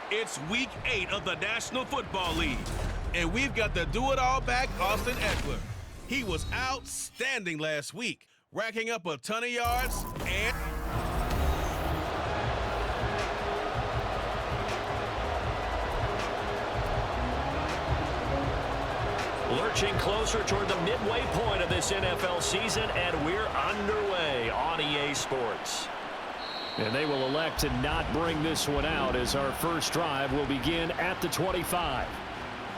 It's Week 8 of the National Football League, and we've got the do-it-all back Austin Ekeler. He was outstanding last week, racking up a ton of yards and... Lurching closer toward the midway point of this NFL season, and we're underway on EA Sports. And they will elect to not bring this one out as our first drive will begin at the 25.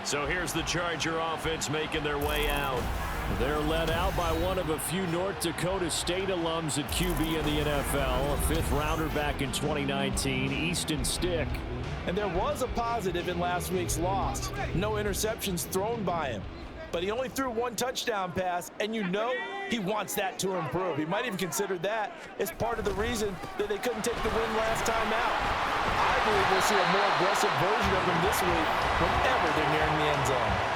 So here's the Charger offense making their way out. They're led out by one of a few North Dakota State alums at QB in the NFL, a fifth-rounder back in 2019, Easton Stick. And there was a positive in last week's loss. No interceptions thrown by him. But he only threw one touchdown pass, and you know he wants that to improve. He might even consider that as part of the reason that they couldn't take the win last time out. I believe we'll see a more aggressive version of him this week whenever they're nearing the end zone.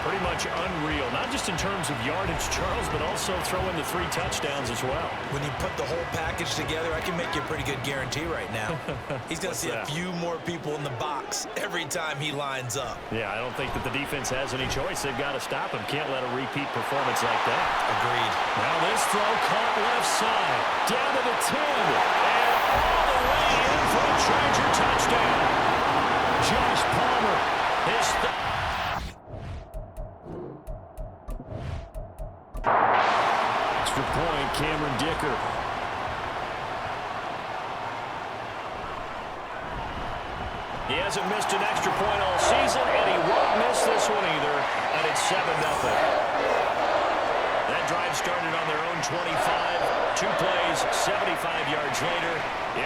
Pretty much unreal, not just in terms of yardage, Charles, but also throwing the 3 touchdowns as well. When you put the whole package together, I can make you a pretty good guarantee right now. He's going to see a few more people in the box every time he lines up. Yeah, I don't think that the defense has any choice. They've got to stop him. Can't let a repeat performance like that. Agreed. Now this throw caught left side, down to the 10, and all the way in for a Charger touchdown. Josh Palmer, his point, Cameron Dicker. He hasn't missed an extra point all season, and he won't miss this one either, and it's 7-0. That drive started on their own 25, 2 plays, 75 yards later,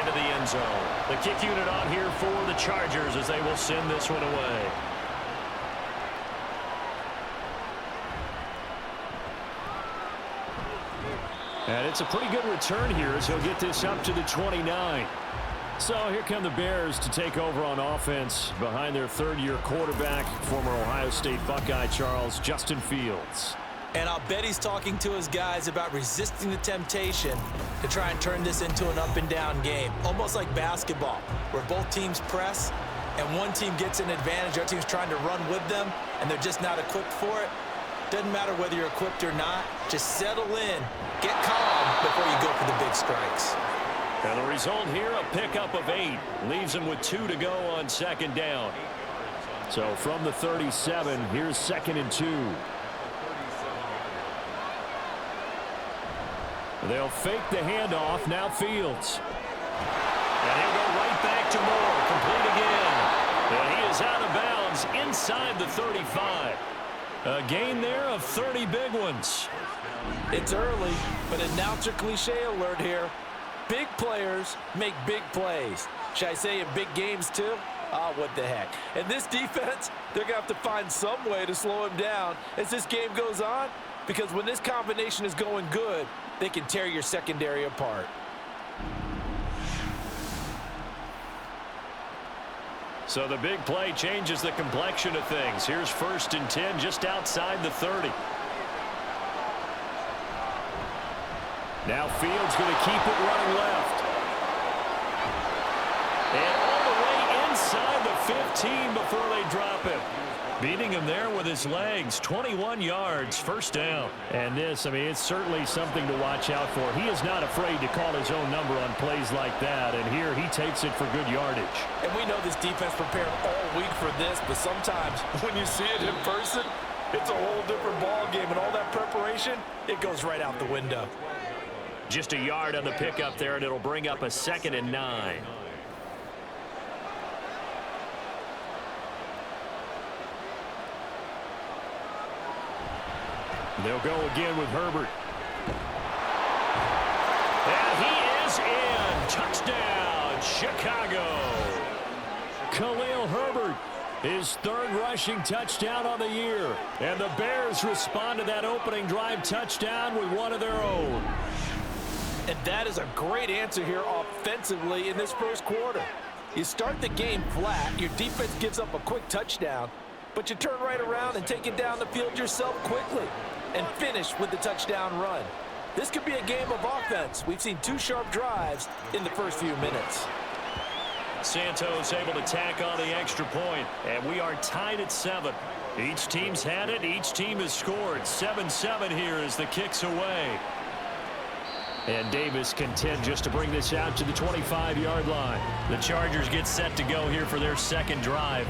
into the end zone. The kick unit on here for the Chargers as they will send this one away. And it's a pretty good return here as he'll get this up to the 29. So here come the Bears to take over on offense behind their third-year quarterback, former Ohio State Buckeye Charles, Justin Fields. And I'll bet he's talking to his guys about resisting the temptation to try and turn this into an up-and-down game, almost like basketball, where both teams press and one team gets an advantage, the other team's trying to run with them, and they're just not equipped for it. Doesn't matter whether you're equipped or not. Just settle in, get calm before you go for the big strikes. And the result here, a pickup of 8. Leaves them with 2 to go on second down. So from the 37, here's 2nd and 2. They'll fake the handoff, now Fields. And he'll go right back to Moore, complete again. And he is out of bounds inside the 35. A gain there of 30 big ones. It's early, but announcer cliche alert here. Big players make big plays. Should I say in big games too? Oh, what the heck. And this defense, they're going to have to find some way to slow him down as this game goes on, because when this combination is going good, they can tear your secondary apart. So the big play changes the complexion of things. Here's 1st and 10 just outside the 30. Now Fields going to keep it running left. And all the way inside the 15 before they drop him. Beating him there with his legs, 21 yards, 1st down. And this, I mean, it's certainly something to watch out for. He is not afraid to call his own number on plays like that, and here he takes it for good yardage. And we know this defense prepared all week for this, but sometimes when you see it in person, it's a whole different ball game, and all that preparation, it goes right out the window. Just a yard on the pickup there, and it'll bring up a 2nd and 9. They'll go again with Herbert. And he is in. Touchdown, Chicago. Khalil Herbert, his 3rd rushing touchdown on the year. And the Bears respond to that opening drive touchdown with one of their own. And that is a great answer here offensively in this first quarter. You start the game flat, your defense gives up a quick touchdown, but you turn right around and take it down the field yourself quickly and finish with the touchdown run. This could be a game of offense. We've seen 2 sharp drives in the first few minutes. Santos able to tack on the extra point, and we are tied at 7. Each team's had it. Each team has scored. 7-7 here as the kick's away. And Davis content just to bring this out to the 25-yard line. The Chargers get set to go here for their second drive.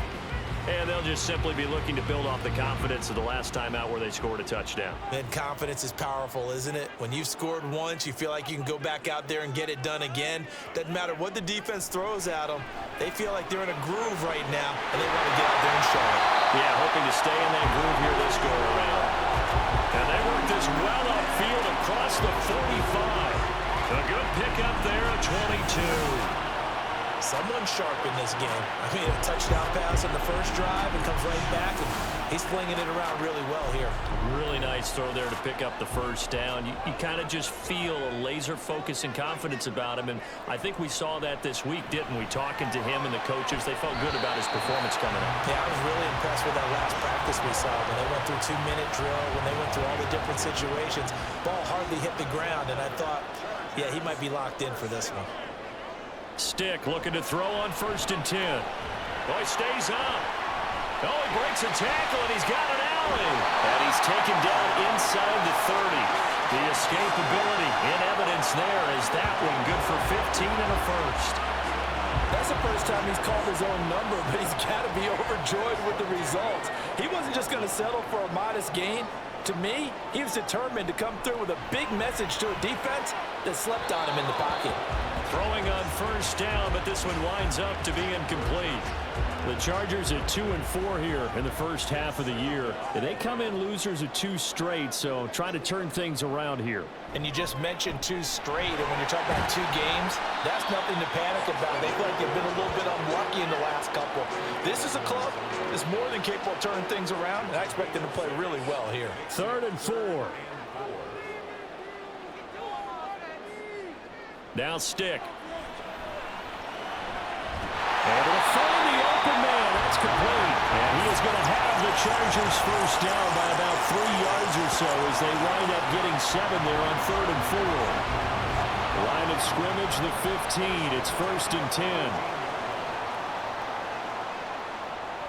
And they'll just simply be looking to build off the confidence of the last time out where they scored a touchdown. And confidence is powerful, isn't it? When you've scored once, you feel like you can go back out there and get it done again. Doesn't matter what the defense throws at them. They feel like they're in a groove right now, and they want to get out there and show it. Yeah, hoping to stay in that groove here this go-around. And they work this well upfield across the 45. A good pickup there at 22. Someone sharp in this game. I mean, a touchdown pass on the first drive and comes right back, and he's flinging it around really well here. Really nice throw there to pick up the first down. You kind of just feel a laser focus and confidence about him, and I think we saw that this week, didn't we? Talking to him and the coaches, they felt good about his performance coming up. Yeah, I was really impressed with that last practice we saw when they went through 2-minute drill, when they went through all the different situations. Ball hardly hit the ground, and I thought, yeah, he might be locked in for this one. Stick looking to throw on 1st and 10. Boy, stays up. Oh, he breaks a tackle, and he's got an alley. And he's taken down inside the 30. The escapability in evidence there is that one good for 15 and a first. That's the first time he's called his own number, but he's got to be overjoyed with the results. He wasn't just going to settle for a modest gain. To me, he was determined to come through with a big message to a defense that slept on him in the pocket. Throwing on 1st down, but this one winds up to be incomplete. The Chargers at 2-4 here in the first half of the year. And they come in losers of 2 straight, so trying to turn things around here. And you just mentioned 2 straight, and when you're talking about 2 games, that's nothing to panic about. They feel like they've been a little bit unlucky in the last couple. This is a club that's more than capable of turning things around, and I expect them to play really well here. 3rd and 4. Now Stick. Able to find the open man. That's complete. And he is going to have the Chargers first down by about 3 yards or so as they wind up getting 7 there on 3rd and 4. Line of scrimmage, the 15. It's 1st and 10.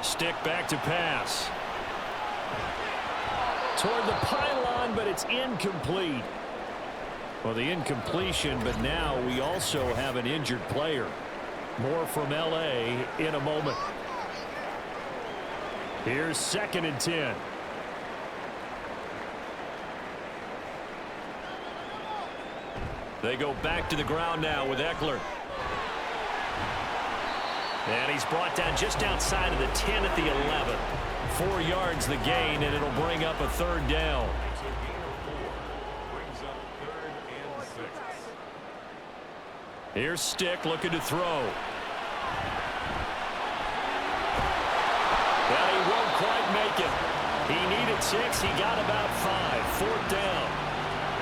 Stick back to pass. Toward the pylon, but it's incomplete. Well, the incompletion, but now we also have an injured player. More from L.A. in a moment. Here's 2nd and 10. They go back to the ground now with Eckler. And he's brought down just outside of the 10 at the 11. 4 yards the gain, and it'll bring up a 3rd down. Here's Stick looking to throw. Well, he won't quite make it. He needed 6. He got about 5. 4th down.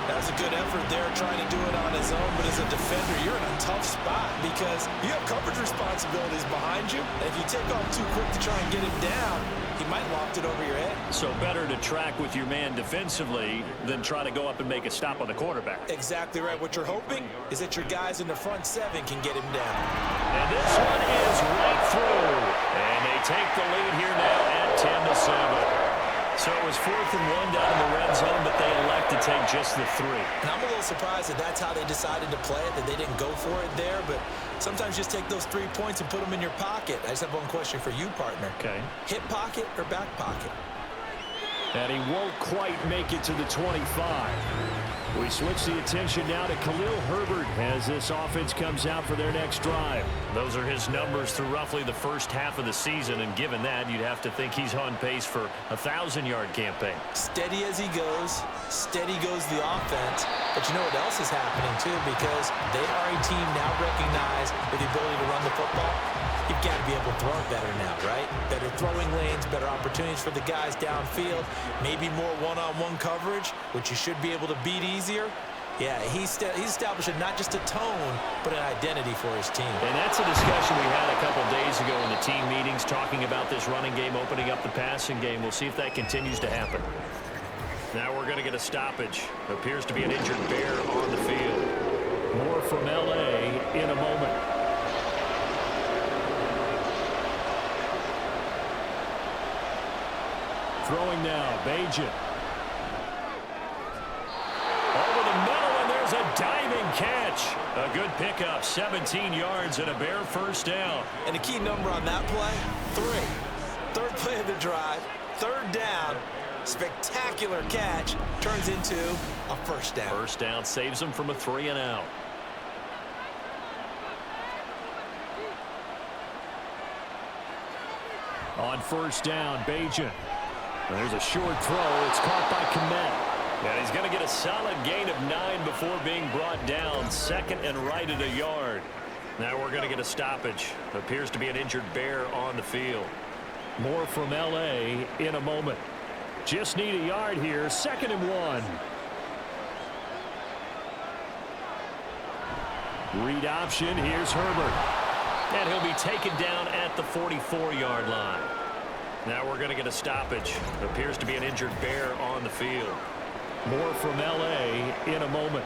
That's a good effort there trying to do it on his own, but as a defender, you're in a tough spot because you have coverage responsibilities behind you. And if you take off too quick to try and get him down, he might loft it over your head. So better to track with your man defensively than try to go up and make a stop on the quarterback. Exactly right. What you're hoping is that your guys in the front 7 can get him down. And this one is right through. And they take the lead here now at 10-7. So it was 4th and 1 down in the red zone, but they elect to take just the 3. And I'm a little surprised that that's how they decided to play it, that they didn't go for it there. But sometimes just take those 3 points and put them in your pocket. I just have one question for you, partner. Okay. Hip pocket or back pocket? And he won't quite make it to the 25. We switch the attention now to Khalil Herbert as this offense comes out for their next drive. Those are his numbers through roughly the first half of the season, and given that, you'd have to think he's on pace for a 1,000-yard campaign. Steady as he goes, steady goes the offense. But you know what else is happening, too, because they are a team now recognized with the ability to run the football. You've got to be able to throw it better now, right? Better throwing lanes, better opportunities for the guys downfield, maybe more one-on-one coverage, which you should be able to beat easier. Yeah, he's establishing not just a tone, but an identity for his team. And that's a discussion we had a couple days ago in the team meetings, talking about this running game opening up the passing game. We'll see if that continues to happen. Now we're going to get a stoppage. Appears to be an injured Bear on the field. More from L.A. in a moment. Throwing now, Bagent. Over the middle, and there's a diving catch. A good pickup, 17 yards and a Bear first down. And the key number on that play, 3. Third play of the drive, third down. Spectacular catch turns into a first down. First down saves them from a 3-and-out. On first down, Bagent. There's a short throw. It's caught by Kmet. And he's going to get a solid gain of 9 before being brought down. Second and right at a yard. Now we're going to get a stoppage. Appears to be an injured Bear on the field. More from L.A. in a moment. Just need a yard here. 2nd and 1. Read option. Here's Herbert. And he'll be taken down at the 44-yard line. Now we're going to get a stoppage. Appears to be an injured Bear on the field. More from L.A. in a moment.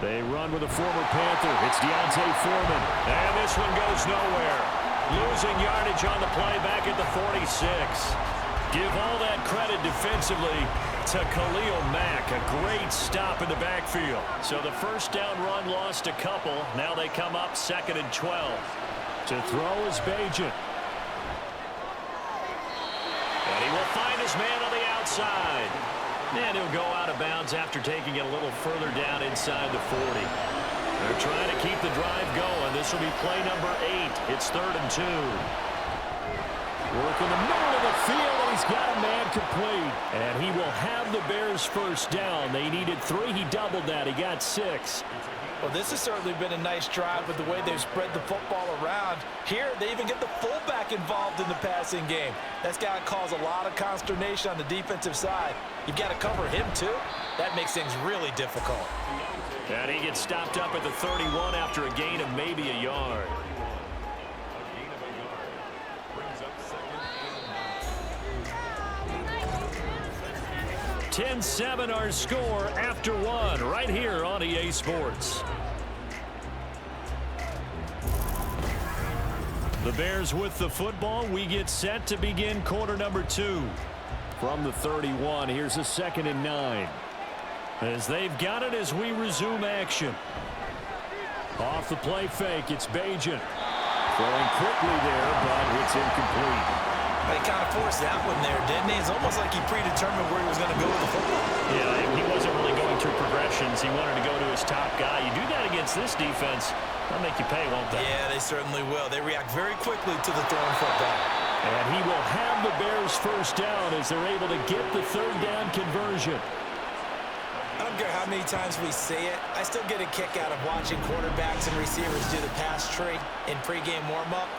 They run with a former Panther. It's D'Onta Foreman. And this one goes nowhere. Losing yardage on the play back at the 46. Give all that credit defensively to Khalil Mack. A great stop in the backfield. So the first down run lost a couple. Now they come up 2nd and 12. To throw is Bagent. And he will find his man on the outside. And he'll go out of bounds after taking it a little further down inside the 40. They're trying to keep the drive going. This will be play number 8. It's 3rd and 2. Work in the middle of the field, and he's got a man complete. And he will have the Bears first down. They needed 3. He doubled that. He got 6. Well, this has certainly been a nice drive with the way they've spread the football around. Here, they even get the fullback involved in the passing game. That's got to cause a lot of consternation on the defensive side. You've got to cover him, too. That makes things really difficult. And he gets stopped up at the 31 after a gain of maybe a yard. 10-7 our score after 1 right here on EA Sports. The Bears with the football. We get set to begin quarter number 2. From the 31, here's a 2nd and 9. As they've got it as we resume action. Off the play fake, it's Bagent. Throwing quickly there, but it's incomplete. He kind of forced that one there, didn't he? It's almost like he predetermined where he was going to go with the football. Yeah, he wasn't really going through progressions. He wanted to go to his top guy. You do that against this defense, they'll make you pay, won't they? Yeah, they certainly will. They react very quickly to the thrown football. And he will have the Bears first down as they're able to get the 3rd down conversion. I don't care how many times we say it, I still get a kick out of watching quarterbacks and receivers do the pass tree in pregame warm-up.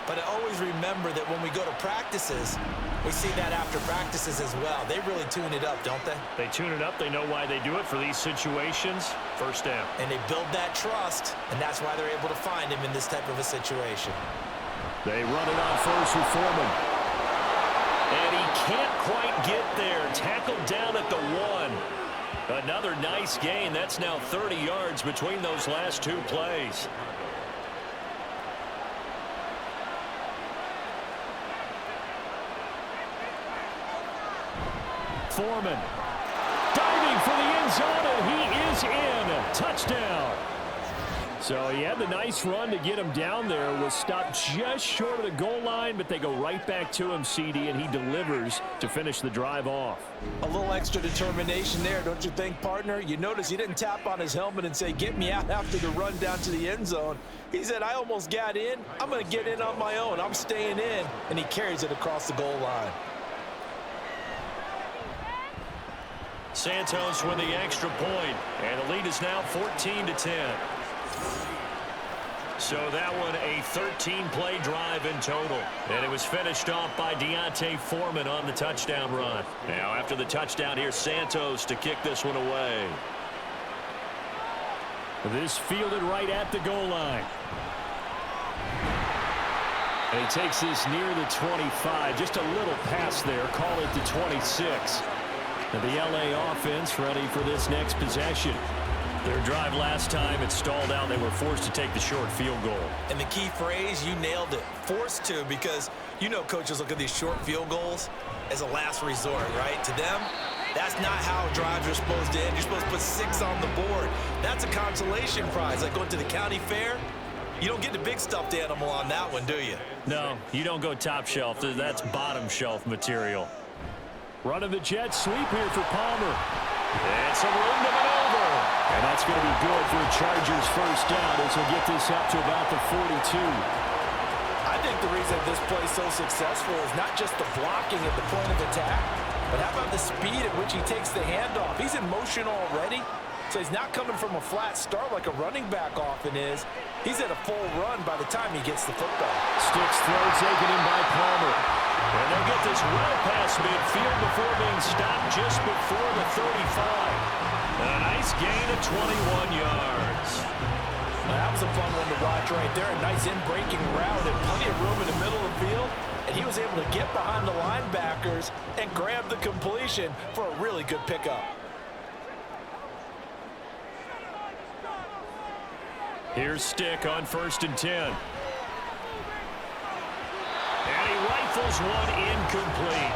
But I always remember that when we go to practices, we see that after practices as well. They really tune it up, don't they? They tune it up. They know why they do it for these situations. First down. And they build that trust, and that's why they're able to find him in this type of a situation. They run it on first with Foreman. And he can't quite get there. Tackled down at the 1. Another nice gain. That's now 30 yards between those last 2 plays. Foreman diving for the end zone, and he is in. Touchdown. So he had the nice run to get him down there. Was stopped just short of the goal line, but they go right back to him, CD, and he delivers to finish the drive off. A little extra determination there, don't you think, partner? You notice he didn't tap on his helmet and say, get me out after the run down to the end zone. He said, I almost got in. I'm going to get in on my own. I'm staying in. And he carries it across the goal line. Santos with the extra point, and the lead is now 14-10. So that one a 13-play drive in total, and it was finished off by D'Onta Foreman on the touchdown run. Now after the touchdown, here's Santos to kick this one away. This fielded right at the goal line. And he takes this near the 25, just a little pass there, call it the 26. And the LA offense ready for this next possession. Their drive last time, it stalled out. They were forced to take the short field goal. And the key phrase, you nailed it. Forced to, because you know coaches look at these short field goals as a last resort, right? To them, that's not how drives are supposed to end. You're supposed to put 6 on the board. That's a consolation prize. Like going to the county fair, you don't get the big stuffed animal on that one, do you? No, you don't go top shelf. That's bottom shelf material. Running the jet sweep here for Palmer. And some room to maneuver. And that's going to be good for a Chargers first down as he'll get this up to about the 42. I think the reason this play's so successful is not just the blocking at the point of attack, but how about the speed at which he takes the handoff? He's in motion already, so he's not coming from a flat start like a running back often is. He's at a full run by the time he gets the football. Sticks throw taken in by Palmer. And they'll get this well past midfield before being stopped just before the 35. A nice gain of 21 yards. Now, that was a fun one to watch right there. A nice in-breaking route and plenty of room in the middle of the field. And he was able to get behind the linebackers and grab the completion for a really good pickup. Here's Stick on 1st and 10. And he rifles one incomplete.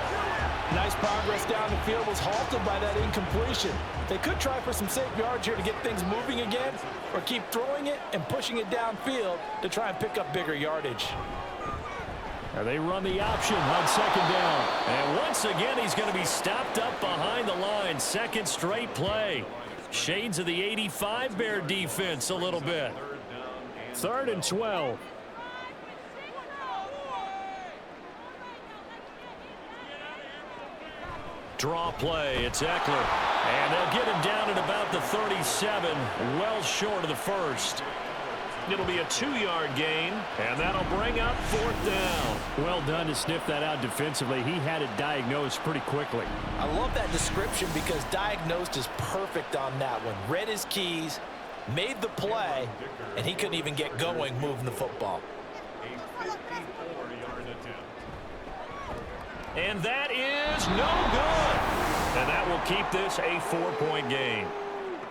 Nice progress down the field, was halted by that incompletion. They could try for some safe yards here to get things moving again, or keep throwing it and pushing it downfield to try and pick up bigger yardage. Now they run the option on 2nd down. And once again, he's going to be stopped up behind the line. 2nd straight play. Shades of the 85 Bear defense a little bit. 3rd and 12. Draw play, it's Eckler. And they'll get him down at about the 37, well short of the first. It'll be a 2-yard gain, and that'll bring up 4th down. Well done to sniff that out defensively. He had it diagnosed pretty quickly. I love that description because diagnosed is perfect on that one. Read his keys, made the play, and he couldn't even get going moving the football. And that is no good. And that will keep this a 4-point game.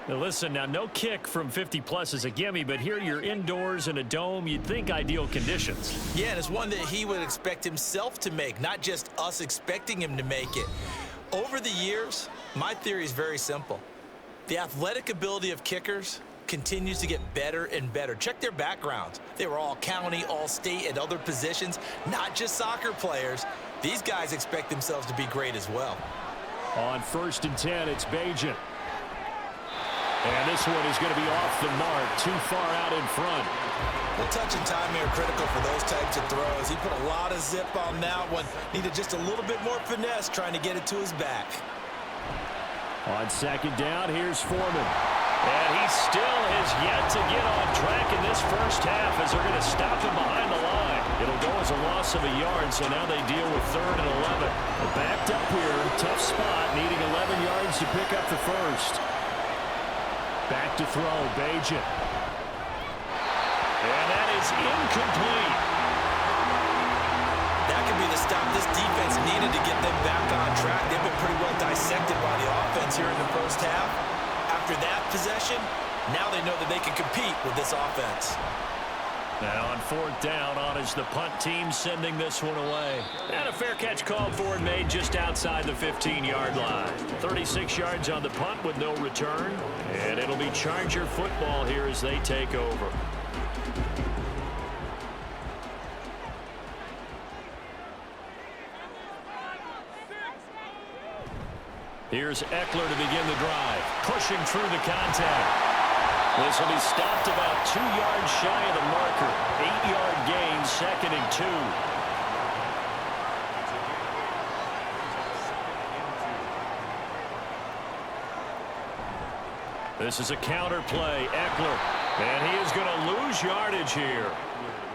Now listen, now no kick from 50-plus is a gimme, but here you're indoors in a dome. You'd think ideal conditions. Yeah, and it's one that he would expect himself to make, not just us expecting him to make it. Over the years, my theory is very simple. The athletic ability of kickers continues to get better and better. Check their backgrounds. They were all county, all state, and other positions, not just soccer players. These guys expect themselves to be great as well. On 1st and 10, it's Bagent. And this one is going to be off the mark, too far out in front. Well, touch and timing are critical for those types of throws. He put a lot of zip on that one. Needed just a little bit more finesse trying to get it to his back. On 2nd down, here's Foreman. And he still has yet to get on track in this first half as they're going to stop him behind the line. It'll go as a loss of a yard, so now they deal with 3rd and 11. They're backed up here, tough spot, needing 11 yards to pick up the first. Back to throw, Bagent. And that is incomplete. That could be the stop this defense needed to get them back on track. They've been pretty well dissected by the offense here in the first half. After that possession, now they know that they can compete with this offense. Now on 4th down, on is the punt team sending this one away. And a fair catch called for and made just outside the 15-yard line. 36 yards on the punt with no return. And it'll be Charger football here as they take over. Here's Eckler to begin the drive, pushing through the contact. This will be stopped about 2 yards shy of the marker. 8-yard gain, 2nd and 2. This is a counter play, Eckler, and he is going to lose yardage here.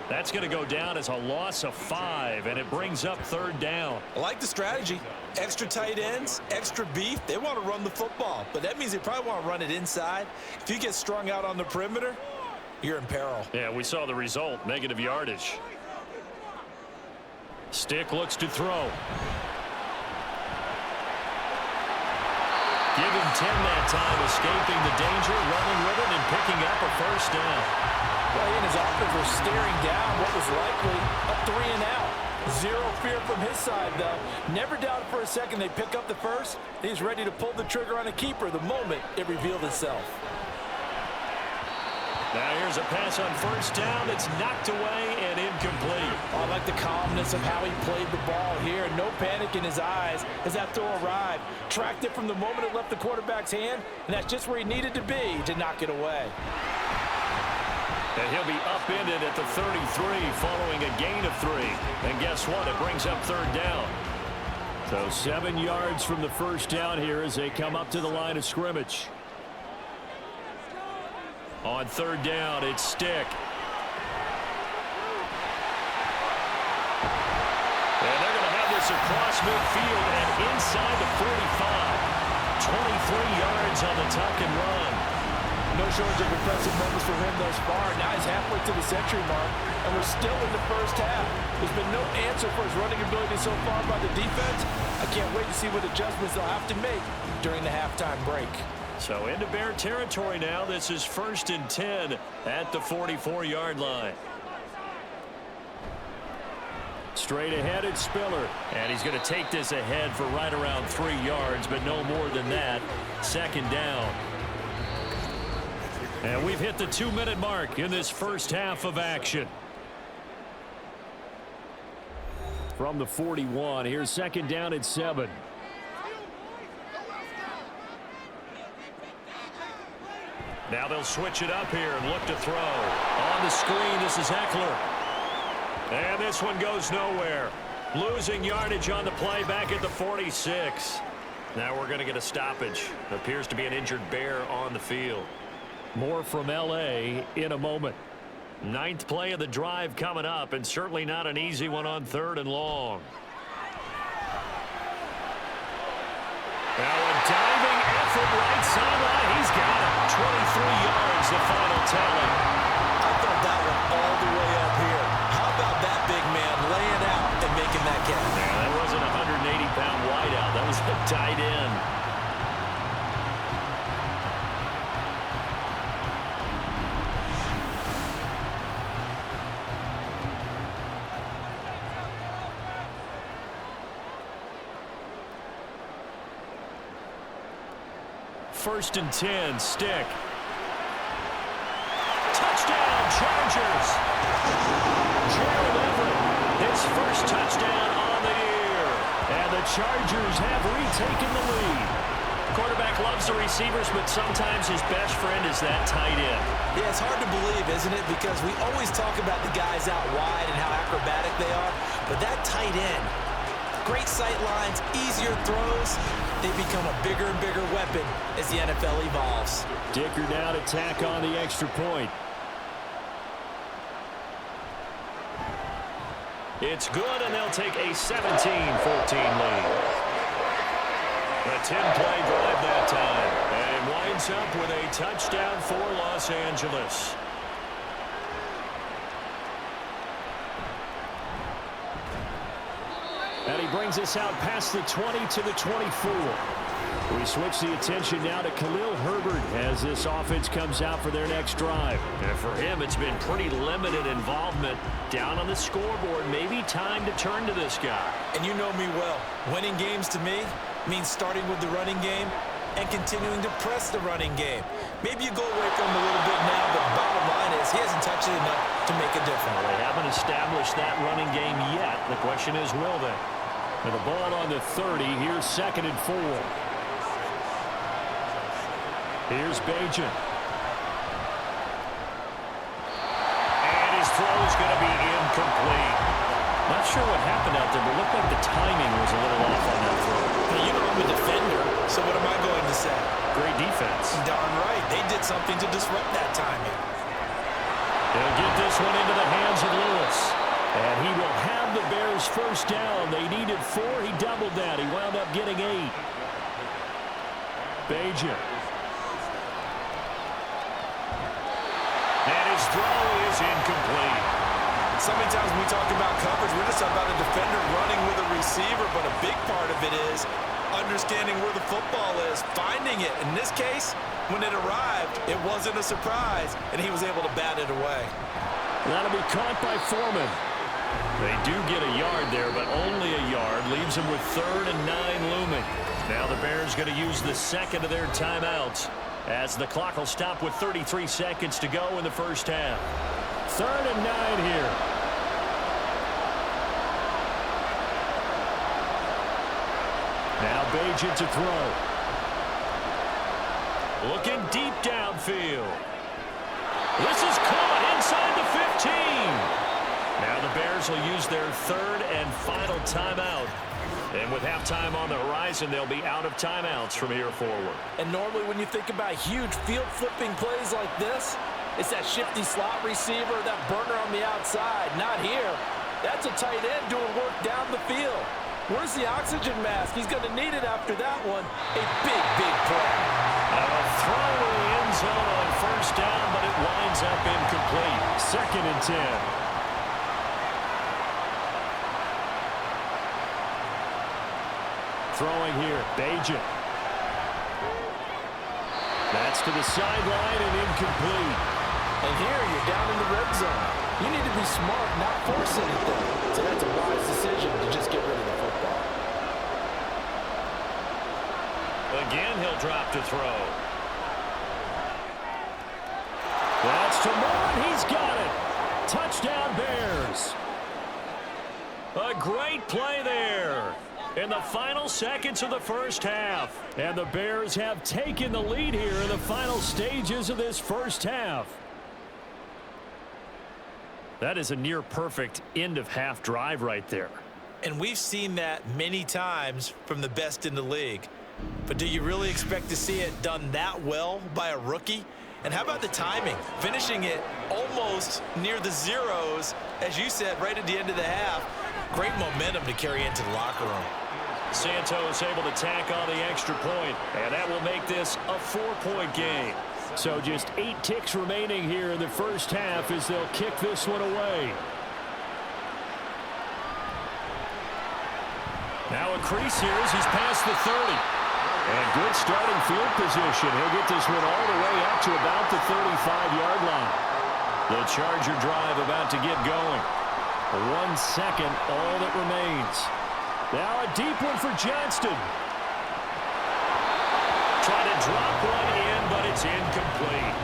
That's going to go down as a loss of 5, and it brings up 3rd down. I like the strategy. Extra tight ends, extra beef. They want to run the football, but that means they probably want to run it inside. If you get strung out on the perimeter, you're in peril. Yeah, we saw the result, negative yardage. Stick looks to throw. Give him 10 that time, escaping the danger, running with it, and picking up a first down. Well, he and his offense were staring down what was likely a 3 and out. Zero fear from his side, though. Never doubted for a second they'd pick up the first. He's ready to pull the trigger on a keeper the moment it revealed itself. Now here's a pass on first down that's knocked away and incomplete. I like the calmness of how he played the ball here. No panic in his eyes as that throw arrived. Tracked it from the moment it left the quarterback's hand, and that's just where he needed to be to knock it away. And he'll be upended at the 33 following a gain of 3. And guess what? It brings up third down. So 7 yards from the first down here as they come up to the line of scrimmage. On third down, it's Stick. And they're going to have this across midfield and inside the 45. 23 yards on the tuck and run. No shortage of impressive moments for him thus far. Now he's halfway to the century mark, and we're still in the first half. There's been no answer for his running ability so far by the defense. I can't wait to see what adjustments they'll have to make during the halftime break. So into Bear territory now. This is 1st and 10 at the 44-yard line. Straight ahead, it's Spiller. And he's going to take this ahead for right around 3 yards, but no more than that. Second down. And we've hit the 2-minute mark in this first half of action. From the 41, here's second down at 7. Now they'll switch it up here and look to throw. On the screen, this is Eckler. And this one goes nowhere. Losing yardage on the play back at the 46. Now we're going to get a stoppage. Appears to be an injured Bear on the field. More from L.A. in a moment. 9th play of the drive coming up, and certainly not an easy one on 3rd and long. Now a diving effort right sideline. He's got it. 23 yards, the final tally. I thought that one all the way up here. How about that big man laying out and making that catch? Yeah, that wasn't a 180-pound wideout. That was a tight end. First and 10, Stick. Touchdown, Chargers. Gerald Everett, his first touchdown on the year. And the Chargers have retaken the lead. Quarterback loves the receivers, but sometimes his best friend is that tight end. Yeah, it's hard to believe, isn't it? Because we always talk about the guys out wide and how acrobatic they are. But that tight end, great sight lines, easier throws. They become a bigger and bigger weapon as the NFL evolves. Dicker now to tack on the extra point. It's good, and they'll take a 17-14 lead. A 10-play drive that time. And it winds up with a touchdown for Los Angeles. And he brings us out past the 20 to the 24. We switch the attention now to Khalil Herbert as this offense comes out for their next drive. And for him, it's been pretty limited involvement down on the scoreboard. Maybe time to turn to this guy. And you know me well. Winning games to me means starting with the running game and continuing to press the running game. Maybe you go away from him a little bit now, but the bottom line is he hasn't touched it enough to make a difference. Well, they haven't established that running game yet. The question is, will they? And the ball on the 30. Here's 2nd and 4. Here's Bajan. And his throw is going to be incomplete. Not sure what happened out there, but it looked like the timing was a little off on that throw. Now, you know I'm a defender, so what am I going to say? Great defense. Darn right. They did something to disrupt that timing. They'll get this one into the hands of Lewis. And he will have the Bears first down. They needed 4. He doubled that. He wound up getting 8. Bajan. And his throw is incomplete. So many times when we talk about coverage, we're just about a defender running with a receiver, but a big part of it is understanding where the football is, finding it. In this case, when it arrived, it wasn't a surprise, and he was able to bat it away. That'll be caught by Foreman. They do get a yard there, but only a yard. Leaves them with 3rd and 9 looming. Now the Bears going to use the second of their timeouts as the clock will stop with 33 seconds to go in the first half. 3rd and 9 here. Now Bagent to throw. Looking deep downfield. This is caught inside the 15. Now the Bears will use their 3rd and final timeout. And with halftime on the horizon, they'll be out of timeouts from here forward. And normally when you think about huge field-flipping plays like this, it's that shifty slot receiver, that burner on the outside. Not here. That's a tight end doing work down the field. Where's the oxygen mask? He's going to need it after that one. A big, big play. A throw to the end zone on first down, but it winds up incomplete. 2nd and 10. Throwing here, Bagent. That's to the sideline and incomplete. And here you're down in the red zone. You need to be smart, not force anything. So that's a wise decision to just get rid of the football. Again, he'll drop to throw. That's to Moore. He's got it. Touchdown, Bears. A great play there in the final seconds of the first half. And the Bears have taken the lead here in the final stages of this first half. That is a near-perfect end-of-half drive right there. And we've seen that many times from the best in the league. But do you really expect to see it done that well by a rookie? And how about the timing? Finishing it almost near the zeros, as you said, right at the end of the half. Great momentum to carry into the locker room. Santos able to tack on the extra point, and that will make this a 4-point game. So just 8 ticks remaining here in the first half as they'll kick this one away. Now a crease here as he's past the 30. And good starting field position. He'll get this one all the way up to about the 35-yard line. The Charger drive about to get going. 1 second, all that remains. Now a deep one for Johnston. Trying to drop one in, but it's incomplete.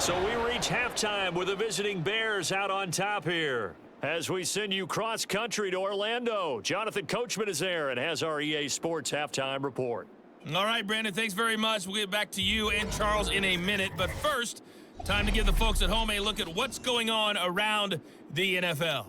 So we reach halftime with the visiting Bears out on top here. As we send you cross-country to Orlando, Jonathan Coachman is there and has our EA Sports halftime report. All right, Brandon, thanks very much. We'll get back to you and Charles in a minute. But first, time to give the folks at home a look at what's going on around the NFL.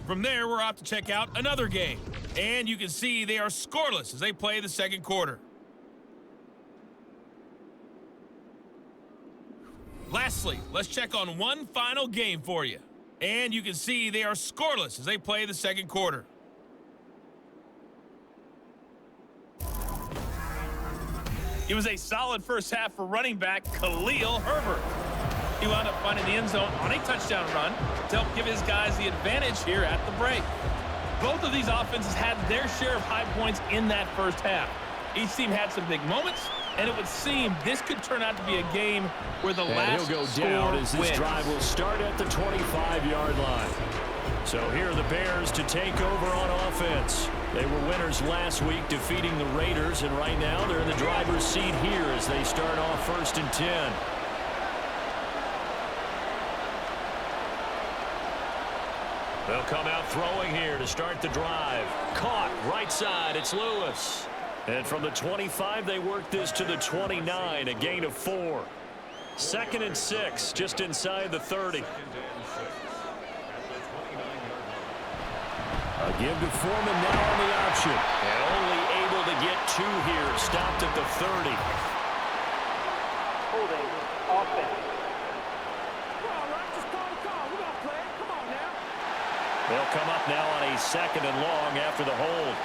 From there, we're off to check out another game. And you can see they are scoreless as they play the second quarter. Lastly, let's check on one final game for you. And you can see they are scoreless as they play the second quarter. It was a solid first half for running back Khalil Herbert. He wound up finding the end zone on a touchdown run to help give his guys the advantage here at the break. Both of these offenses had their share of high points in that first half. Each team had some big moments, and it would seem this could turn out to be a game where the last he'll go down as this wins. drive will start at the 25-yard line. So here are the Bears to take over on offense. They were winners last week defeating the Raiders, and right now they're in the driver's seat here as they start off 1st and 10. They'll come out throwing here to start the drive. Caught right side. It's Lewis. And from the 25, they work this to the 29, a gain of 4. 2nd and 6, just inside the 30. A give to Foreman now on the option. And only able to get 2 here. Stopped at the 30. Holding offense. They'll come up now on a 2nd and long after the hold.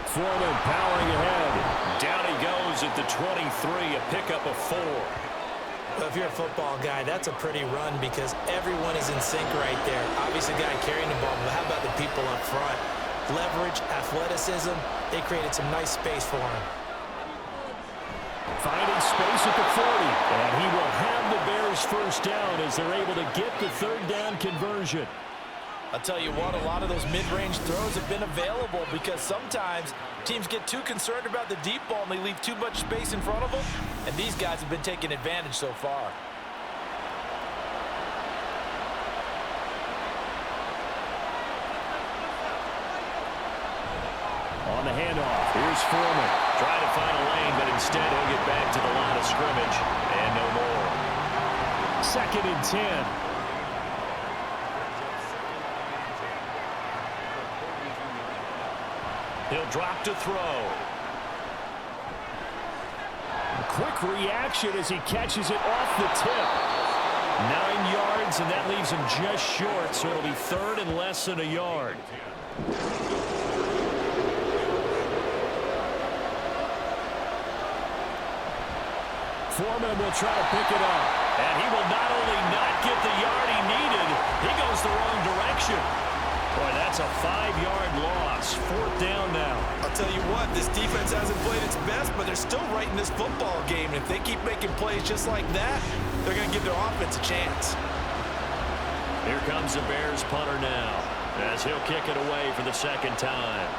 Foreman powering ahead. Down he goes at the 23, a pickup of 4. Well, if you're a football guy, that's a pretty run because everyone is in sync right there. Obviously, the guy carrying the ball, but how about the people up front? Leverage, athleticism, they created some nice space for him. Finding space at the 40, and he will have the Bears first down as they're able to get the third down conversion. I'll tell you what, a lot of those mid-range throws have been available because sometimes teams get too concerned about the deep ball and they leave too much space in front of them, and these guys have been taking advantage so far. On the handoff, here's Foreman. Trying to find a lane, but instead he'll get back to the line of scrimmage, and no more. 2nd and 10. He'll drop to throw. A quick reaction as he catches it off the tip. 9 yards, and that leaves him just short, so it'll be 3rd and less than a yard. Foreman will try to pick it up, and he will not only not get the yard he needed, he goes the wrong direction. Boy, that's a 5-yard loss. 4th down now. I'll tell you what, this defense hasn't played its best, but they're still right in this football game. And if they keep making plays just like that, they're going to give their offense a chance. Here comes the Bears punter now, as he'll kick it away for the 2nd time.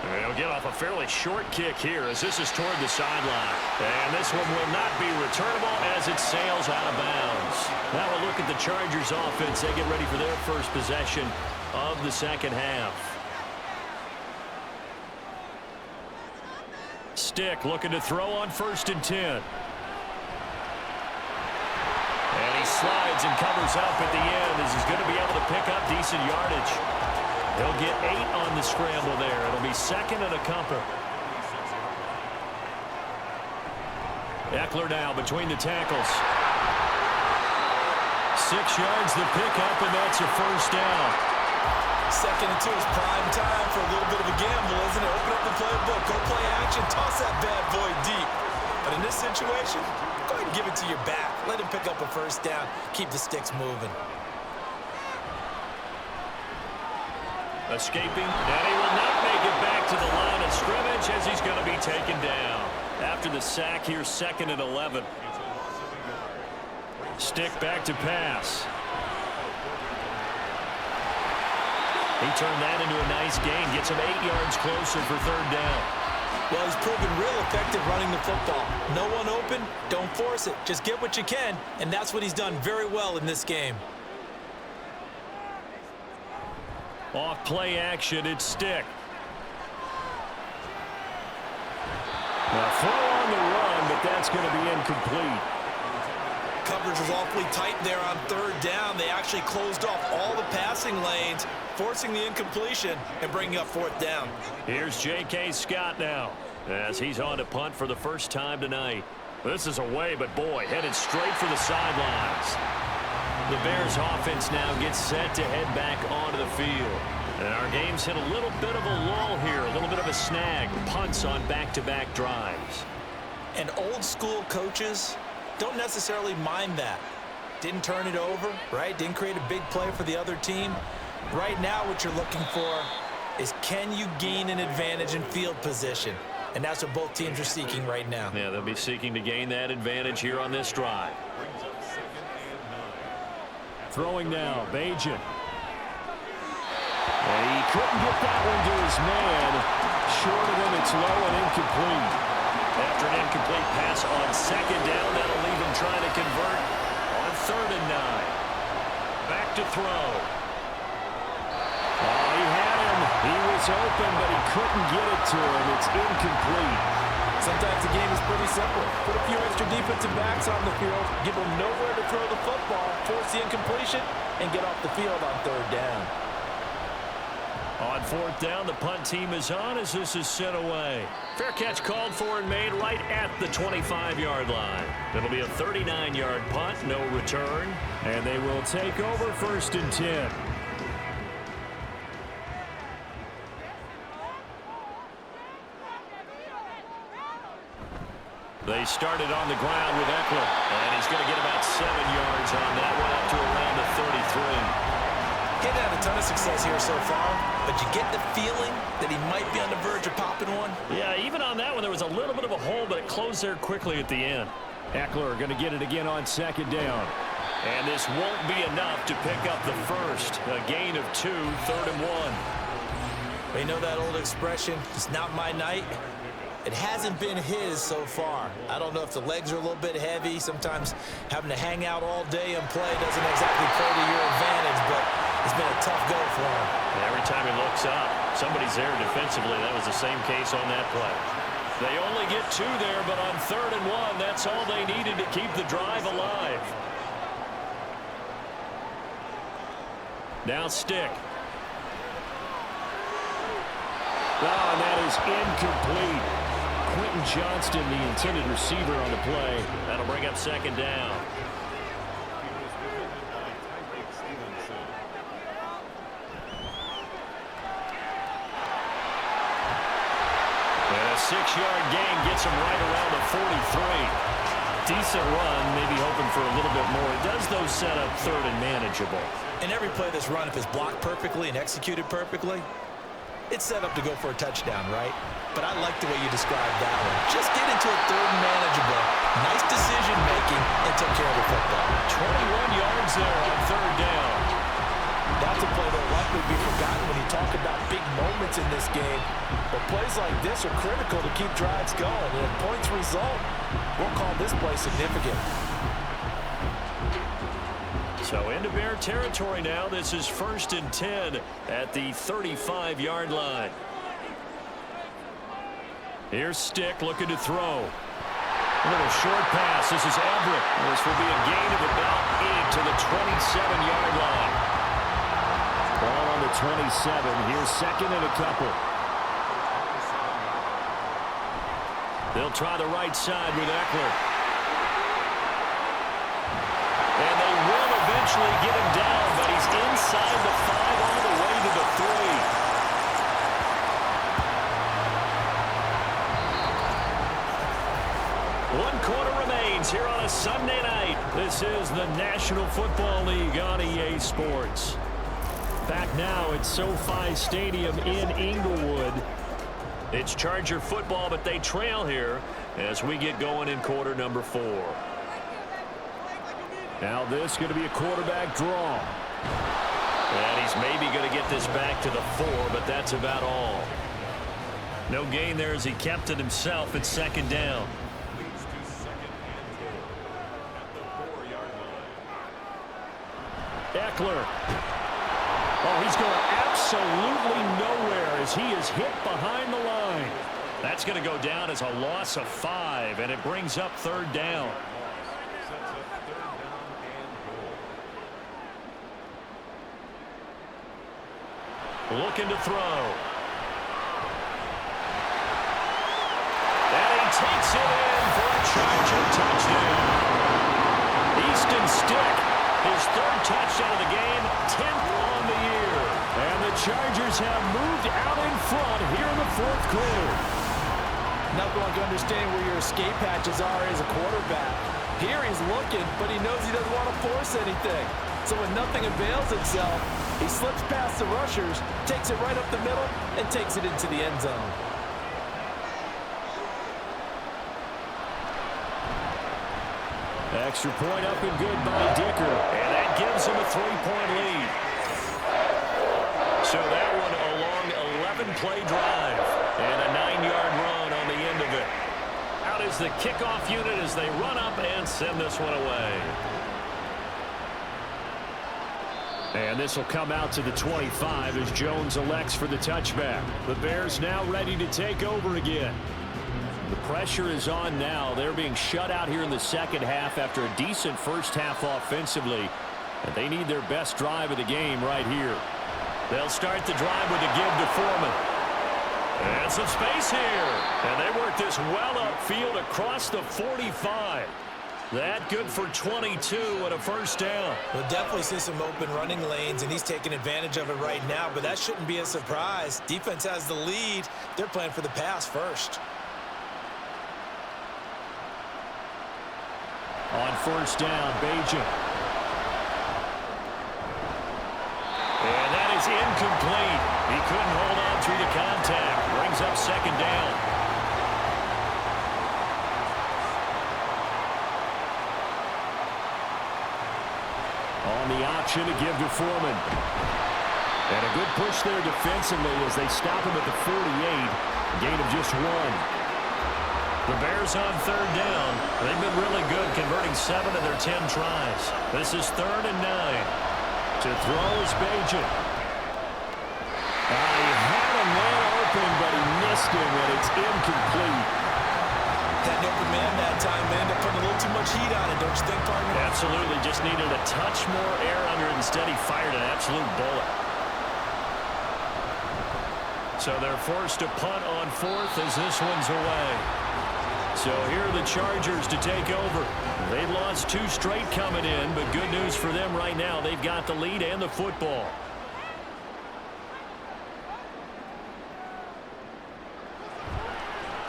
He'll get off a fairly short kick here as this is toward the sideline. And this one will not be returnable as it sails out of bounds. Now a look at the Chargers offense. They get ready for their first possession of the second half. Stick looking to throw on 1st and 10. And he slides and covers up at the end as he's going to be able to pick up decent yardage. He'll get 8 on the scramble there. It'll be 2nd and a couple. Eckler now between the tackles. 6 yards to pick up, and that's a first down. 2nd and 2 is prime time for a little bit of a gamble, isn't it? Open up the playbook, go play action, toss that bad boy deep. But in this situation, go ahead and give it to your back. Let him pick up a first down. Keep the sticks moving. Escaping, and he will not make it back to the line of scrimmage as he's going to be taken down. After the sack, here's 2nd and 11. Stick back to pass. He turned that into a nice gain. Gets him 8 yards closer for 3rd down. Well, he's proven real effective running the football. No one open, don't force it. Just get what you can, and that's what he's done very well in this game. Off play action, it's Stick. Now throw on the run, but that's going to be incomplete. Coverage was awfully tight there on 3rd down. They actually closed off all the passing lanes, forcing the incompletion and bringing up 4th down. Here's J.K. Scott now as he's on to punt for the first time tonight. This is away, but boy, headed straight for the sidelines. The Bears offense now gets set to head back onto the field. And our game's hit a little bit of a lull here, a little bit of a snag. Punts on back-to-back drives. And old school coaches don't necessarily mind that. Didn't turn it over, right? Didn't create a big play for the other team. Right now what you're looking for is can you gain an advantage in field position? And that's what both teams are seeking right now. Yeah, they'll be seeking to gain that advantage here on this drive. Throwing now, Bagent. And he couldn't get that one to his man. Short of him, it's low and incomplete. After an incomplete pass on 2nd down, that'll leave him trying to convert on 3rd and 9. Back to throw. Oh, he had him. He was open, but he couldn't get it to him. It's incomplete. Sometimes the game is pretty simple. Put a few extra defensive backs on the field, give them nowhere to throw the football, force the incompletion, and get off the field on 3rd down. On 4th down, the punt team is on as this is sent away. Fair catch called for and made right at the 25-yard line. It'll be a 39-yard punt, no return, and they will take over 1st and 10. They started on the ground with Eckler. And he's going to get about 7 yards on that one up to around the 33. He's had a ton of success here so far, but you get the feeling that he might be on the verge of popping one. Yeah, even on that one, there was a little bit of a hole, but it closed there quickly at the end. Eckler going to get it again on 2nd down. And this won't be enough to pick up the first. A gain of 2, 3rd and 1. You know that old expression, it's not my night? It hasn't been his so far. I don't know if the legs are a little bit heavy. Sometimes having to hang out all day and play doesn't exactly play to your advantage, but it's been a tough go for him. And every time he looks up, somebody's there defensively. That was the same case on that play. They only get 2 there, but on 3rd and 1, that's all they needed to keep the drive alive. Now Stick. Oh, and that is incomplete. Quentin Johnston, the intended receiver on the play. That'll bring up 2nd down. And a 6-yard gain gets him right around the 43. Decent run, maybe hoping for a little bit more. It does, though, set up 3rd and manageable. And every play this run, if it's blocked perfectly and executed perfectly, it's set up to go for a touchdown, right? But I like the way you described that one. Just get into a 3rd and manageable. Nice decision-making and took care of the football. 21 yards there on 3rd down. That's a play that will likely be forgotten when you talk about big moments in this game. But plays like this are critical to keep drives going. And if points result, we'll call this play significant. So into Bear territory now. This is 1st and 10 at the 35-yard line. Here's Stick looking to throw. A little short pass. This is Everett. This will be a gain of about 8 to the 27-yard line. Ball on the 27. Here's 2nd and a couple. They'll try the right side with Eckler. And they will eventually get him down, but he's inside the 5 all the way to the 3. One quarter remains here on a Sunday night. This is the National Football League on EA Sports. Back now at SoFi Stadium in Inglewood. It's Charger football, but they trail here as we get going in quarter number 4. Now this is going to be a quarterback draw. And he's maybe going to get this back to the 4, but that's about all. No gain there as he kept it himself at 2nd down. Eckler. Oh, he's going absolutely nowhere as he is hit behind the line. That's going to go down as a loss of 5, and it brings up 3rd down. Looking to throw. And he takes it in for a Charger touchdown. Easton Stick, his 3rd touchdown of the game, 10th on the year. And the Chargers have moved out in front here in the 4th quarter. Nothing like understanding where your escape hatches are as a quarterback. Here he's looking, but he knows he doesn't want to force anything. So when nothing avails itself, he slips past the rushers, takes it right up the middle, and takes it into the end zone. Extra point up and good by Dicker. And that gives him a 3-point lead. So that one a long 11-play drive. And a 9-yard run on the end of it. Out is the kickoff unit as they run up and send this one away. And this will come out to the 25 as Jones elects for the touchback. The Bears now ready to take over again. The pressure is on now. They're being shut out here in the 2nd half after a decent first half offensively. And they need their best drive of the game right here. They'll start the drive with a give to Foreman. And some space here. And they work this well upfield across the 45. That good for 22 and a 1st down. We'll definitely see some open running lanes, and he's taking advantage of it right now, but that shouldn't be a surprise. Defense has the lead. They're playing for the pass first. On first down, Bajan. And that is incomplete. He couldn't hold on through the contact. Brings up second down. On the option to give to Foreman. And a good push there defensively as they stop him at the 48. Gain of just 1. The Bears on third down. They've been really good converting 7 of their 10 tries. This is 3rd and 9. To throw is Bajan. He had a man open, but he missed him, and it's incomplete. That open man that time, man, to put a little too much heat on it, don't you think, partner? Absolutely. Just needed a touch more air under it. Instead, he fired an absolute bullet. So they're forced to punt on 4th as this one's away. So here are the Chargers to take over. They lost 2 straight coming in, but good news for them right now. They've got the lead and the football.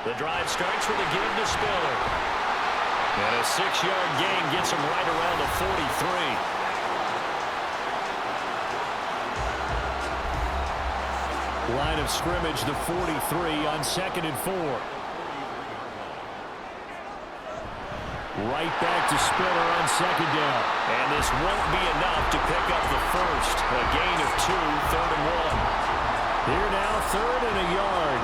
The drive starts with a give to Spiller. And a 6-yard gain gets him right around the 43. Line of scrimmage, the 43 on 2nd and 4. Right back to Spiller on 2nd down. And this won't be enough to pick up the first. A gain of 2, 3rd and 1. Here now, 3rd and a yard.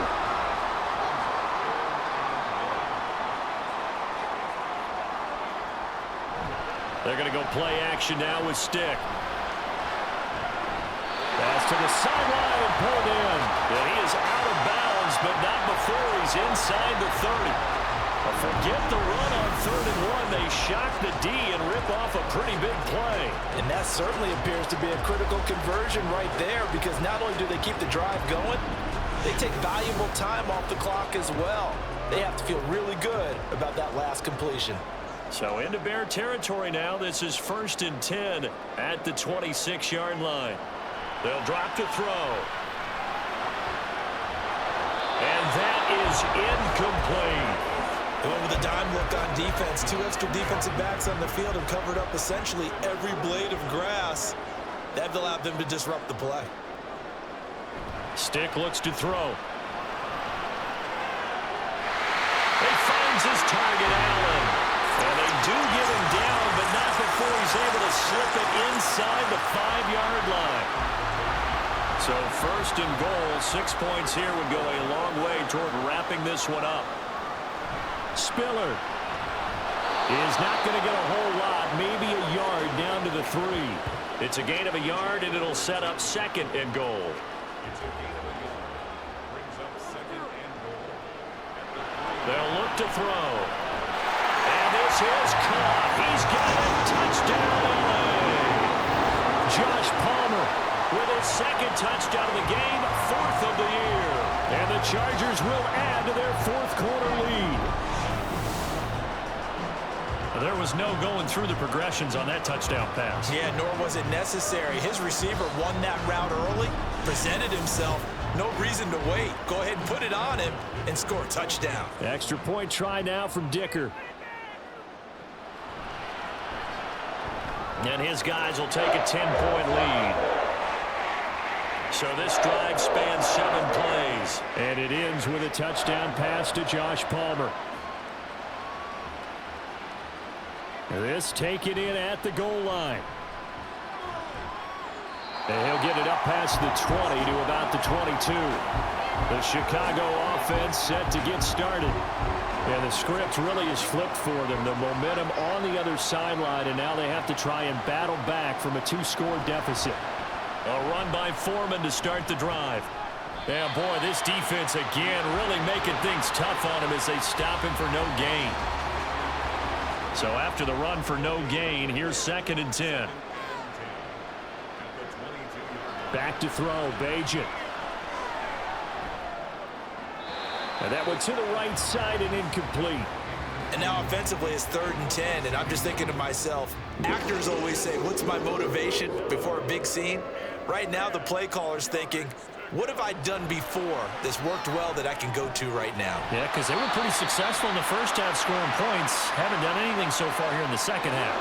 They're going to go play action now with Stick. Pass to the sideline and pulled in. And he is out of bounds, but not before he's inside the 30. Forget the run on 3rd and 1. They shock the D and rip off a pretty big play. And that certainly appears to be a critical conversion right there, because not only do they keep the drive going, they take valuable time off the clock as well. They have to feel really good about that last completion. So into Bear territory now. This is 1st and 10 at the 26-yard line. They'll drop to throw. And that is incomplete. They went with a dime look on defense. 2 extra defensive backs on the field have covered up essentially every blade of grass. That allowed them to disrupt the play. Stick looks to throw. He finds his target, Allen. And they do get him down, but not before he's able to slip it inside the 5-yard line. So 1st and goal, 6 points here would go a long way toward wrapping this one up. Spiller is not going to get a whole lot, maybe a yard down to the 3. It's a gain of a yard, and it'll set up 2nd and goal. They'll look to throw. And this is caught. He's got a touchdown, LA. Josh Palmer with his 2nd touchdown of the game, 4th of the year. And the Chargers will add to their 4th quarter lead. There was no going through the progressions on that touchdown pass. Yeah, nor was it necessary. His receiver won that route early, presented himself. No reason to wait. Go ahead and put it on him and score a touchdown. Extra point try now from Dicker. And his guys will take a 10-point lead. So this drive spans 7 plays. And it ends with a touchdown pass to Josh Palmer. This taken in at the goal line. And he'll get it up past the 20 to about the 22. The Chicago offense set to get started. And the script really is flipped for them. The momentum on the other sideline, and now they have to try and battle back from a 2-score deficit. A run by Foreman to start the drive. Yeah, boy, this defense again really making things tough on him as they stop him for no gain. So after the run for no gain, here's 2nd and 10. Back to throw, Bajan. And that one to the right side and incomplete. And now offensively it's 3rd and 10, and I'm just thinking to myself, actors always say, what's my motivation before a big scene? Right now the play caller's thinking, What have I done before that's worked well that I can go to right now? Yeah, because they were pretty successful in the first half scoring points. Haven't done anything so far here in the second half.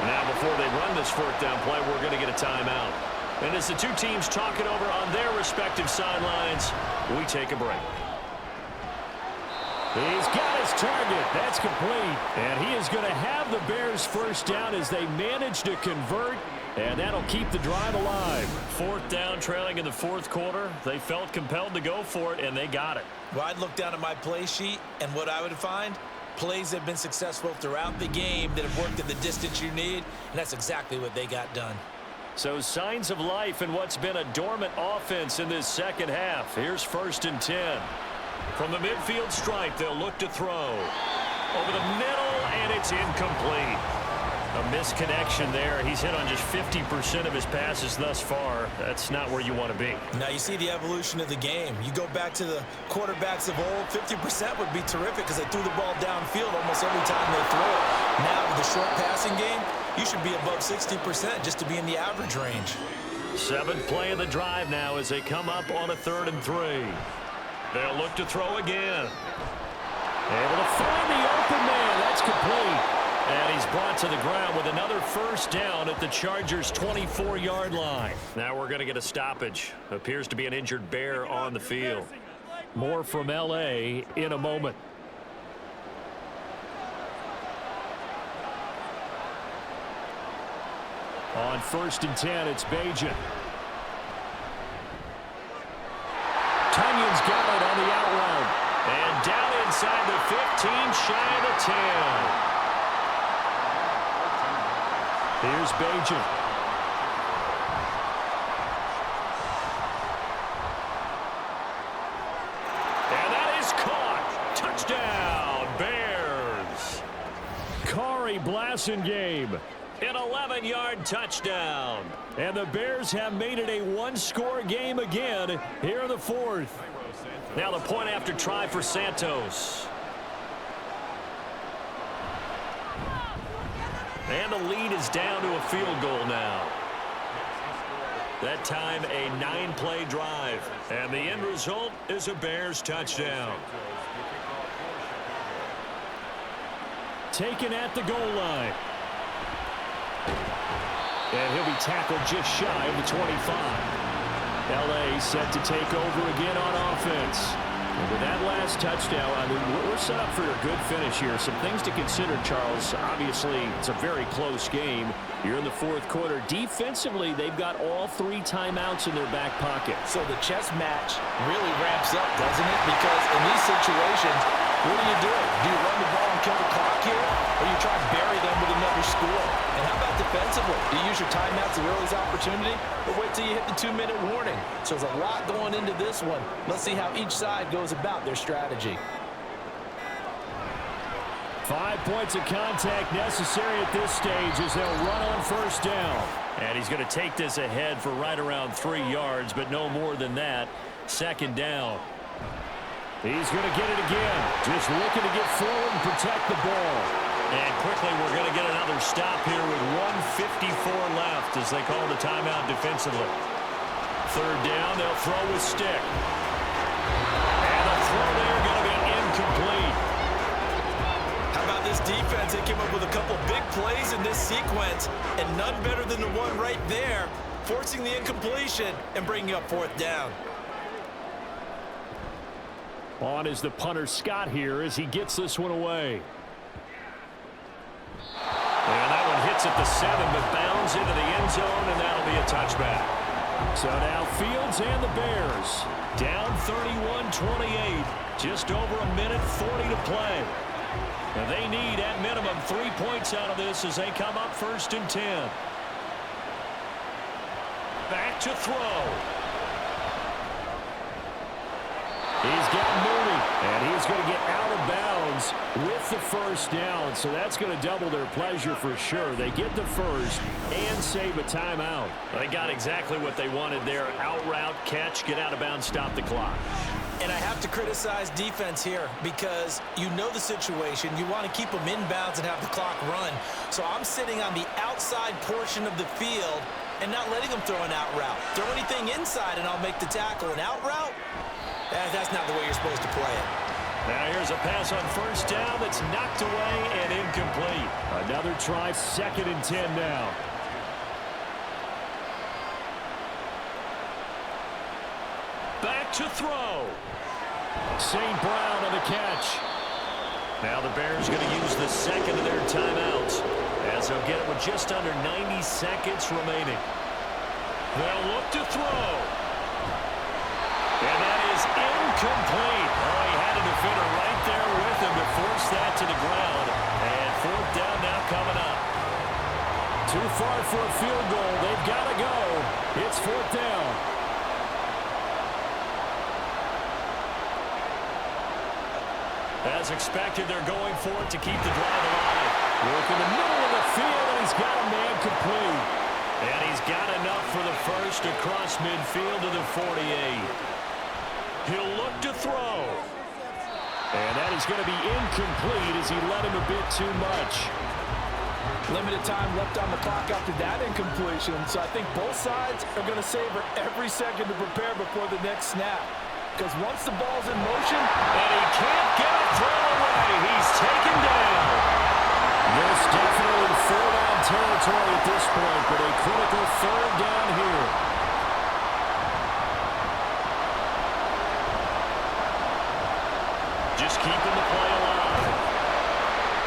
Now, before they run this fourth down play, we're going to get a timeout. And as the two teams talk it over on their respective sidelines, we take a break. He's got his target. That's complete. And he is going to have the Bears first down as they manage to convert. And that'll keep the drive alive. Fourth down, trailing in the fourth quarter. They felt compelled to go for it, and they got it. Well, I'd look down at my play sheet, and what I would find, plays have been successful throughout the game that have worked at the distance you need, and that's exactly what they got done. So signs of life in what's been a dormant offense in this second half. Here's 1st and 10. From the midfield stripe, they'll look to throw. Over the middle, and it's incomplete. A misconnection there. He's hit on just 50% of his passes thus far. That's not where you want to be. Now you see the evolution of the game. You go back to the quarterbacks of old, 50% would be terrific because they threw the ball downfield almost every time they throw it. Now with the short passing game, you should be above 60% just to be in the average range. 7th play of the drive now as they come up on a 3rd and 3. They'll look to throw again. Able to find the open man. That's complete. And he's brought to the ground with another first down at the Chargers' 24-yard line. Now we're going to get a stoppage. Appears to be an injured Bear on the field. More from L.A. in a moment. On 1st and 10, it's Bagent. Tunyon's got it on the out route. And down inside the 15, shy of the 10. Here's Bagent. And that is caught. Touchdown, Bears. Kari Blasingame, an 11-yard touchdown. And the Bears have made it a one-score game again here in the fourth. Now the point after try for Santos. And the lead is down to a field goal now. That time a 9-play drive. And the end result is a Bears touchdown. Taken at the goal line. And he'll be tackled just shy of the 25. L.A. set to take over again on offense. And with that last touchdown, I mean, we're set up for a good finish here. Some things to consider, Charles. Obviously, it's a very close game. You're in the fourth quarter. Defensively, they've got all 3 timeouts in their back pocket. So the chess match really ramps up, doesn't it? Because in these situations, what do? Do you run the ball and kill the clock here? Or you try to bury them with another score? And how about defensively? Do you use your timeouts at earliest opportunity? Or wait till you hit the 2-minute warning? So there's a lot going into this one. Let's see how each side goes about their strategy. 5 points of contact necessary at this stage as they'll run on first down. And he's going to take this ahead for right around 3 yards, but no more than that. 2nd down. He's going to get it again. Just looking to get forward and protect the ball. And quickly we're going to get another stop here with 1:54 left as they call the timeout defensively. 3rd down, they'll throw with stick. And the throw there going to be incomplete. How about this defense? They came up with a couple big plays in this sequence, and none better than the one right there, forcing the incompletion and bringing up 4th down. On is the punter Scott here as he gets this one away. And that one hits at the 7, but bounds into the end zone, and that'll be a touchback. So now Fields and the Bears down 31-28. Just over a minute 40 to play. And they need, at minimum, 3 points out of this as they come up 1st and 10. Back to throw. He's got Mooney, and he's going to get out of bounds with the first down. So that's going to double their pleasure for sure. They get the first and save a timeout. They got exactly what they wanted there. Out route, catch, get out of bounds, stop the clock. And I have to criticize defense here because you know the situation. You want to keep them inbounds and have the clock run. So I'm sitting on the outside portion of the field and not letting them throw an out route. Throw anything inside and I'll make the tackle. An out route? That's not the way you're supposed to play it. Now here's a pass on first down that's knocked away and incomplete. Another try, 2nd and 10 now. Back to throw. St. Brown on the catch. Now the Bears going to use the second of their timeouts as they'll get it with just under 90 seconds remaining. They'll look to throw. And that is incomplete. Oh, he had a defender right there with him to force that to the ground. And 4th down now coming up. Too far for a field goal. They've got to go. It's 4th down. As expected, they're going for it to keep the drive alive. Work in the middle of the field, and he's got a man complete. And he's got enough for the first across midfield to the 48. He'll look to throw. And that is going to be incomplete as he led him a bit too much. Limited time left on the clock after that incompletion, so I think both sides are going to savor every second to prepare before the next snap. Because once the ball's in motion, and he can't get a throw away. He's taken down. There's definitely 4th down territory at this point, but a critical 3rd down here. Just keeping the play alive.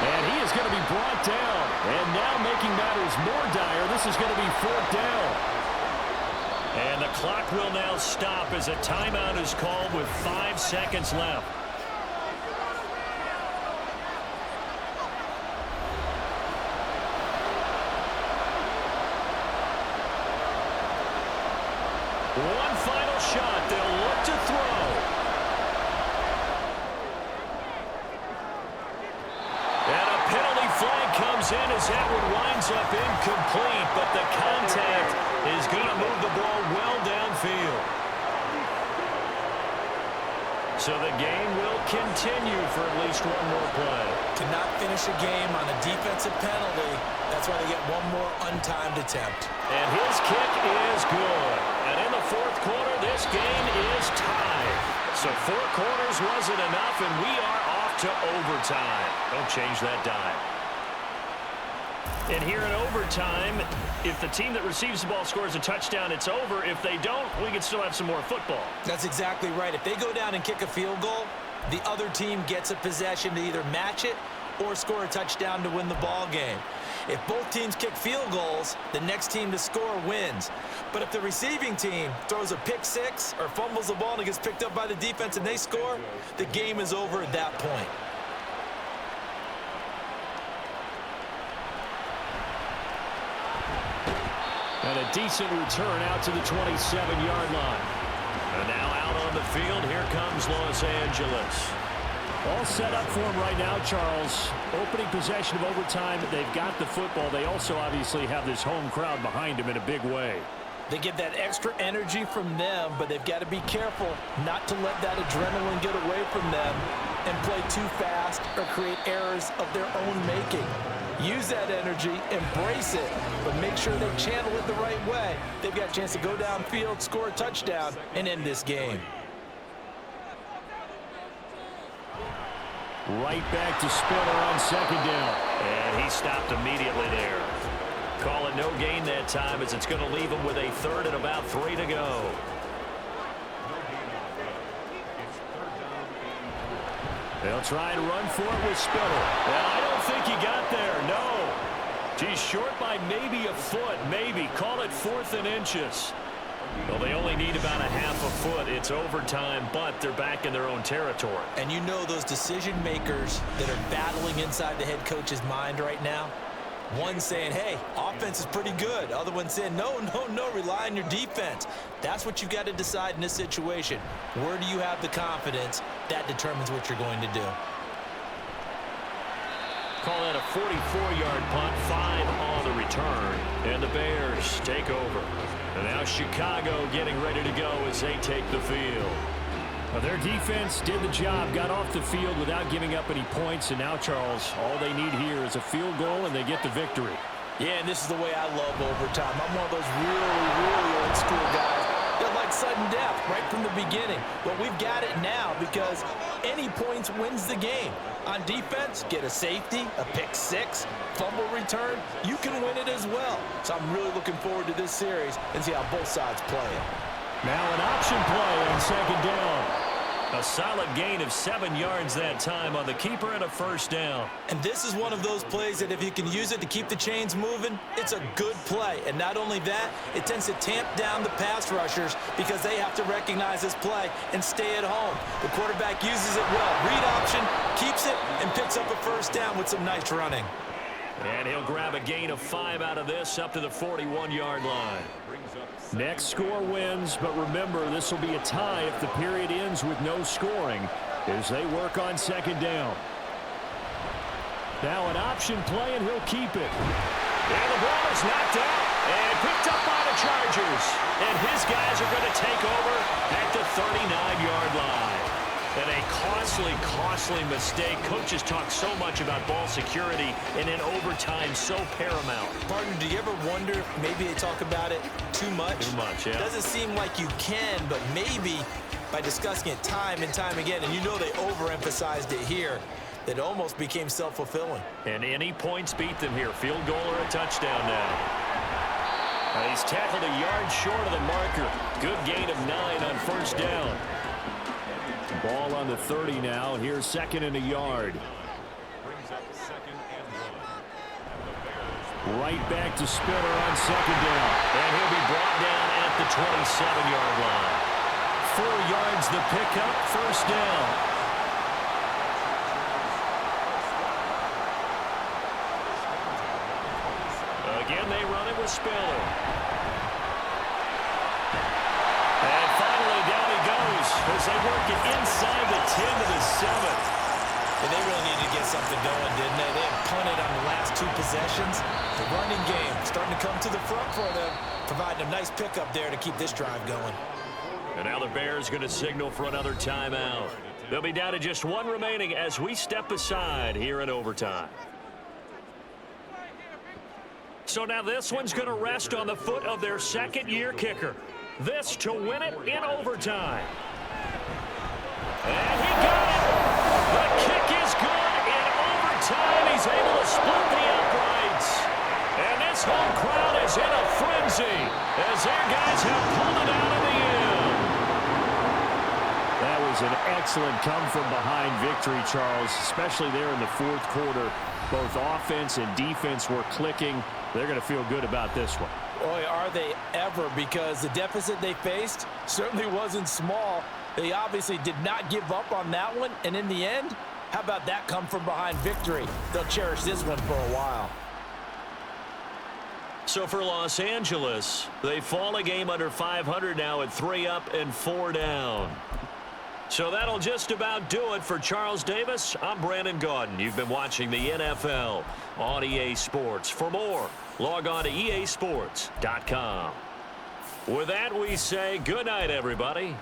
And he is going to be brought down. And now making matters more dire, this is going to be 4th down. And the clock will now stop as a timeout is called with 5 seconds left. One final shot. They'll look to throw. And a penalty flag comes in as that one winds up incomplete, but the contact is going to move the ball well downfield. So the game will continue for at least one more play. Cannot finish a game on a defensive penalty. That's why they get one more untimed attempt. And his kick is good. And in the 4th quarter, this game is tied. So 4 quarters wasn't enough, and we are off to overtime. Don't change that dime. And here in overtime, if the team that receives the ball scores a touchdown, it's over. If they don't, we can still have some more football. That's exactly right. If they go down and kick a field goal, the other team gets a possession to either match it or score a touchdown to win the ball game. If both teams kick field goals, the next team to score wins. But if the receiving team throws a pick six or fumbles the ball and it gets picked up by the defense and they score, the game is over at that point. And a decent return out to the 27-yard line. And now out on the field, here comes Los Angeles. All set up for him right now, Charles. Opening possession of overtime. They've got the football. They also obviously have this home crowd behind them in a big way. They get that extra energy from them, but they've got to be careful not to let that adrenaline get away from them and play too fast or create errors of their own making. Use that energy, embrace it, but make sure they channel it the right way. They've got a chance to go downfield, score a touchdown, and end this game. Right back to Spiller on 2nd down. And he stopped immediately there. Call it no gain that time as it's going to leave him with a 3rd and about 3 to go. They'll try and run for it with Spiller. Well, I don't think he got there, no. He's short by maybe a foot, maybe. Call it 4th and inches. Well, they only need about a half a foot. It's overtime, but they're back in their own territory. And you know those decision makers that are battling inside the head coach's mind right now? One saying, hey, offense is pretty good. Other one saying, no, rely on your defense. That's what you've got to decide in this situation. Where do you have the confidence? That determines what you're going to do. Call that a 44-yard punt, 5 on the return. And the Bears take over. And now Chicago getting ready to go as they take the field. Well, their defense did the job, got off the field without giving up any points, and now, Charles, all they need here is a field goal, and they get the victory. Yeah, and this is the way I love overtime. I'm one of those really old school guys that like sudden death right from the beginning. But we've got it now because any points wins the game. On defense, get a safety, a pick six, fumble return, you can win it as well. So I'm really looking forward to this series and see how both sides play it. Now an option play on second down. A solid gain of 7 yards that time on the keeper and a first down. And this is one of those plays that if you can use it to keep the chains moving, it's a good play. And not only that, it tends to tamp down the pass rushers because they have to recognize this play and stay at home. The quarterback uses it well. Read option, keeps it, and picks up a first down with some nice running. And he'll grab a gain of 5 out of this up to the 41-yard line. Next score wins, but remember, this will be a tie if the period ends with no scoring as they work on second down. Now an option play, and he'll keep it. And the ball is knocked out and picked up by the Chargers. And his guys are going to take over at the 39-yard line. And a costly mistake. Coaches talk so much about ball security, and in overtime, so paramount. Partner, do you ever wonder if maybe they talk about it too much? Too much, yeah. It doesn't seem like you can, but maybe by discussing it time and time again, and you know they overemphasized it here, that it almost became self-fulfilling. And any points beat them here. Field goal or a touchdown now. And he's tackled a yard short of the marker. Good gain of 9 on first down. Ball on the 30 now. Here's second and a yard. Right back to Spiller on second down. And he'll be brought down at the 27-yard line. 4 yards the pickup, first down. Again, they run it with Spiller. And finally, down he goes as they work it inside the 10 to the 7. And they really needed to get something going, didn't they? They had punted on the last 2 possessions. The running game starting to come to the front for them, providing a nice pickup there to keep this drive going. And now the Bears going to signal for another timeout. They'll be down to just 1 remaining as we step aside here in overtime. So now this one's going to rest on the foot of their second-year kicker. This to win it in overtime. And he got it! The kick is good in overtime. He's able to split the uprights. And this home crowd is in a frenzy as their guys have pulled it out of the end. That was an excellent come-from-behind victory, Charles, especially there in the fourth quarter. Both offense and defense were clicking. They're going to feel good about this one. Boy, are they ever, because the deficit they faced certainly wasn't small. They obviously did not give up on that one, and in the end, how about that come-from-behind victory? They'll cherish this one for a while. So for Los Angeles, they fall a game under 500 now at 3 up and 4 down. So that'll just about do it for Charles Davis. I'm Brandon Gaudin. You've been watching the NFL on EA Sports. For more, log on to easports.com. With that, we say good night, everybody.